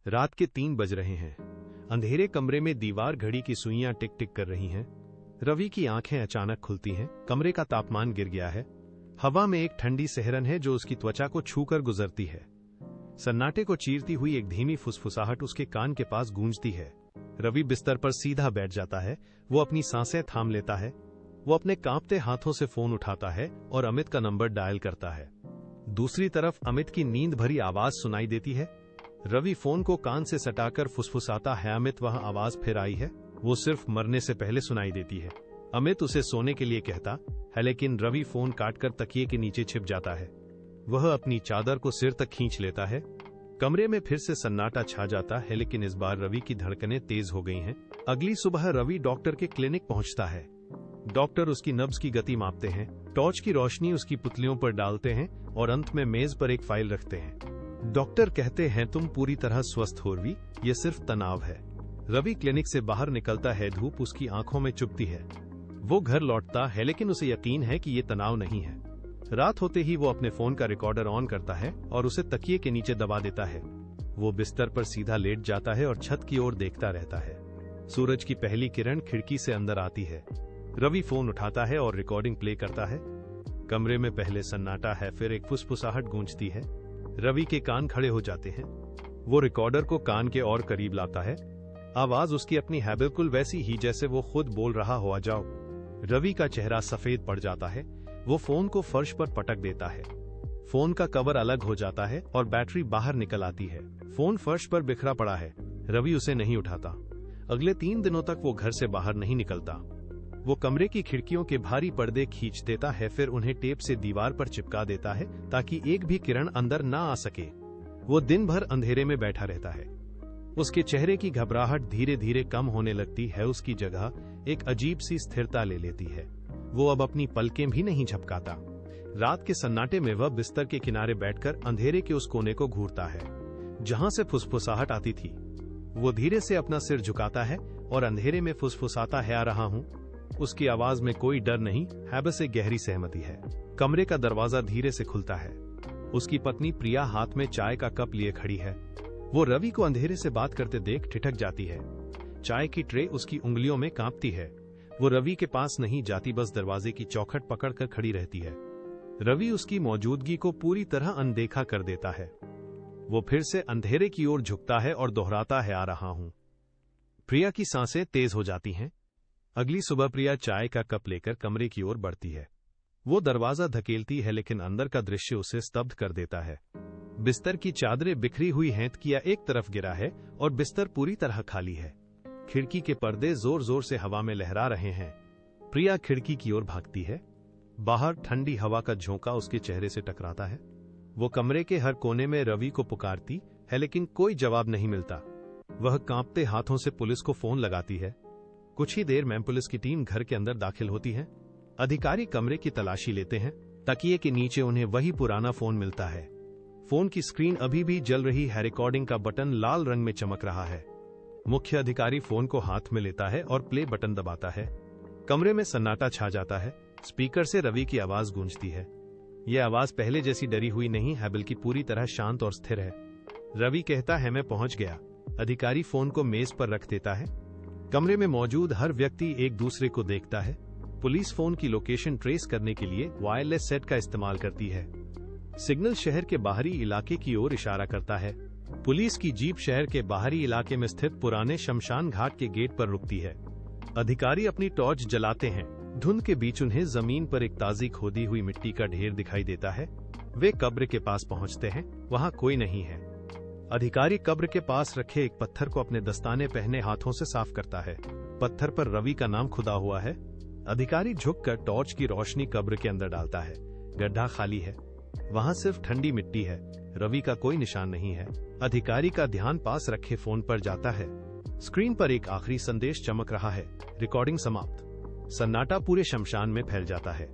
रात के 3 बज रहे हैं। अंधेरे कमरे में दीवार घड़ी की सुइयां टिक टिक कर रही हैं। रवि की आंखें अचानक खुलती हैं। कमरे का तापमान गिर गया है। हवा में एक ठंडी सिहरन है जो उसकी त्वचा को छूकर गुजरती है। सन्नाटे को चीरती हुई एक धीमी फुसफुसाहट उसके कान के पास गूंजती है। रवि बिस्तर पर सीधा बैठ जाता है। वो अपनी सांसें थाम लेता है। वो अपने कांपते हाथों से फोन उठाता है और अमित का नंबर डायल करता है। दूसरी तरफ अमित की नींद भरी आवाज सुनाई देती है। रवि फोन को कान से सटाकर फुसफुसाता है, अमित वह आवाज फिर आई है। वो सिर्फ मरने से पहले सुनाई देती है। अमित उसे सोने के लिए कहता है, लेकिन रवि फोन काटकर तकिए के नीचे छिप जाता है। वह अपनी चादर को सिर तक खींच लेता है। कमरे में फिर से सन्नाटा छा जाता है, लेकिन इस बार रवि की धड़कनें तेज हो गई हैं। अगली सुबह रवि डॉक्टर के क्लिनिक पहुंचता है। डॉक्टर उसकी नब्ज की गति मापते हैं, टॉर्च की रोशनी उसकी पुतलियों पर डालते हैं और अंत में मेज पर एक फाइल रखते हैं। डॉक्टर कहते हैं, तुम पूरी तरह स्वस्थ हो रवि, ये सिर्फ तनाव है। रवि क्लिनिक से बाहर निकलता है। धूप उसकी आंखों में चुभती है। वो घर लौटता है, लेकिन उसे यकीन है कि ये तनाव नहीं है। रात होते ही वो अपने फोन का रिकॉर्डर ऑन करता है और उसे तकिए के नीचे दबा देता है। वो बिस्तर पर सीधा लेट जाता है और छत की ओर देखता रहता है। सूरज की पहली किरण खिड़की से अंदर आती है। रवि फोन उठाता है और रिकॉर्डिंग प्ले करता है। कमरे में पहले सन्नाटा है, फिर एक फुसफुसाहट गूंजती है। रवि के कान खड़े हो जाते हैं। वो रिकॉर्डर को कान के और करीब लाता है। आवाज उसकी अपनी है, बिल्कुल वैसी ही जैसे वो खुद बोल रहा हो, आ जाओ। रवि का चेहरा सफेद पड़ जाता है। वो फोन को फर्श पर पटक देता है। फोन का कवर अलग हो जाता है और बैटरी बाहर निकल आती है। फोन फर्श पर बिखरा पड़ा है। रवि उसे नहीं उठाता। अगले 3 दिनों तक वो घर से बाहर नहीं निकलता। वो कमरे की खिड़कियों के भारी पर्दे खींच देता है, फिर उन्हें टेप से दीवार पर चिपका देता है ताकि एक भी किरण अंदर ना आ सके। वो दिन भर अंधेरे में बैठा रहता है। उसके चेहरे की घबराहट धीरे धीरे कम होने लगती है। उसकी जगह एक अजीब सी स्थिरता ले लेती है। वो अब अपनी पलकें भी नहीं झपकाता। रात के सन्नाटे में वह बिस्तर के किनारे बैठकर अंधेरे के उस कोने को घूरता है जहां से फुसफुसाहट आती थी। वो धीरे से अपना सिर झुकाता है और अंधेरे में फुसफुसाता है, आ रहा हूं। उसकी आवाज में कोई डर नहीं है, बस एक गहरी सहमति है। कमरे का दरवाजा धीरे से खुलता है। उसकी पत्नी प्रिया हाथ में चाय का कप लिए खड़ी है। वो रवि को अंधेरे से बात करते देख ठिठक जाती है। चाय की ट्रे उसकी उंगलियों में कांपती है। वो रवि के पास नहीं जाती, बस दरवाजे की चौखट पकड़कर खड़ी रहती है। रवि उसकी मौजूदगी को पूरी तरह अनदेखा कर देता है। वो फिर से अंधेरे की ओर झुकता है और दोहराता है, आ रहा हूं। प्रिया की सांसें तेज हो जाती हैं। अगली सुबह प्रिया चाय का कप लेकर कमरे की ओर बढ़ती है। वो दरवाजा धकेलती है, लेकिन अंदर का दृश्य उसे स्तब्ध कर देता है। बिस्तर की चादरें बिखरी हुई हैं, तकिया एक तरफ गिरा है और बिस्तर पूरी तरह खाली है। खिड़की के पर्दे जोर जोर से हवा में लहरा रहे हैं। प्रिया खिड़की की ओर भागती है। बाहर ठंडी हवा का झोंका उसके चेहरे से टकराता है। वो कमरे के हर कोने में रवि को पुकारती है, लेकिन कोई जवाब नहीं मिलता। वह कांपते हाथों से पुलिस को फोन लगाती है। कुछ ही देर में पुलिस की टीम घर के अंदर दाखिल होती है। अधिकारी कमरे की तलाशी लेते हैं। तकिए के नीचे उन्हें वही पुराना फोन मिलता है। फोन की स्क्रीन अभी भी जल रही है। रिकॉर्डिंग का बटन लाल रंग में चमक रहा है। मुख्य अधिकारी फोन को हाथ में लेता है और प्ले बटन दबाता है। कमरे में सन्नाटा छा जाता है। स्पीकर से रवि की आवाज गूंजती है। यह आवाज पहले जैसी डरी हुई नहीं है, बल्कि पूरी तरह शांत और स्थिर है। रवि कहता है, मैं पहुंच गया। अधिकारी फोन को मेज पर रख देता है। कमरे में मौजूद हर व्यक्ति एक दूसरे को देखता है। पुलिस फोन की लोकेशन ट्रेस करने के लिए वायरलेस सेट का इस्तेमाल करती है। सिग्नल शहर के बाहरी इलाके की ओर इशारा करता है। पुलिस की जीप शहर के बाहरी इलाके में स्थित पुराने शमशान घाट के गेट पर रुकती है। अधिकारी अपनी टॉर्च जलाते हैं। धुंध के बीच उन्हें जमीन पर एक ताजी खोदी हुई मिट्टी का ढेर दिखाई देता है। वे कब्र के पास पहुंचते हैं। वहां कोई नहीं है। अधिकारी कब्र के पास रखे एक पत्थर को अपने दस्ताने पहने हाथों से साफ करता है। पत्थर पर रवि का नाम खुदा हुआ है। अधिकारी झुककर टॉर्च की रोशनी कब्र के अंदर डालता है। गड्ढा खाली है। वहां सिर्फ ठंडी मिट्टी है। रवि का कोई निशान नहीं है। अधिकारी का ध्यान पास रखे फोन पर जाता है। स्क्रीन पर एक आखिरी संदेश चमक रहा है, रिकॉर्डिंग समाप्त। सन्नाटा पूरे शमशान में फैल जाता है।